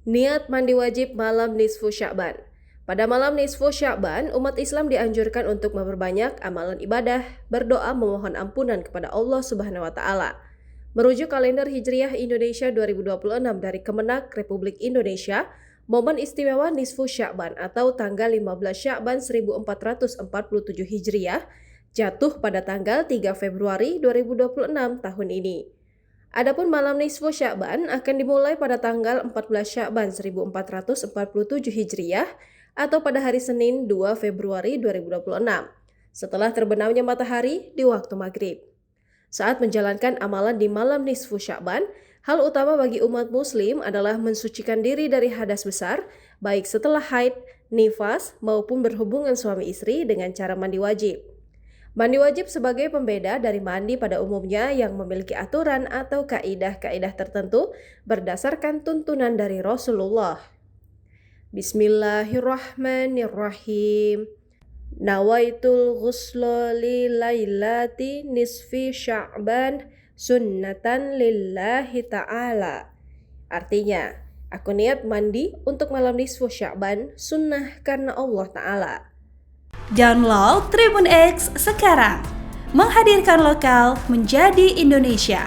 Niat mandi wajib malam nisfu Sya'ban. Pada malam nisfu Sya'ban, umat Islam dianjurkan untuk memperbanyak amalan ibadah, berdoa memohon ampunan kepada Allah Subhanahu wa taala. Merujuk kalender Hijriah Indonesia 2026 dari Kemenak Republik Indonesia, momen istimewa nisfu Sya'ban atau tanggal 15 Sya'ban 1447 Hijriah jatuh pada tanggal 3 Februari 2026 tahun ini. Adapun malam nisfu Sya'ban akan dimulai pada tanggal 14 Sya'ban 1447 Hijriah atau pada hari Senin 2 Februari 2026 setelah terbenamnya matahari di waktu maghrib. Saat menjalankan amalan di malam nisfu Sya'ban, hal utama bagi umat muslim adalah mensucikan diri dari hadas besar, baik setelah haid, nifas, maupun berhubungan suami istri dengan cara mandi wajib. Mandi wajib sebagai pembeda dari mandi pada umumnya yang memiliki aturan atau kaidah-kaidah tertentu berdasarkan tuntunan dari Rasulullah. Bismillahirrahmanirrahim. Nawaitul ghusla li lailati nisfi Sya'ban sunnatan lillahi ta'ala. Artinya, aku niat mandi untuk malam nisfu Sya'ban sunnah karena Allah Ta'ala. Download Tribun X sekarang, menghadirkan lokal menjadi Indonesia.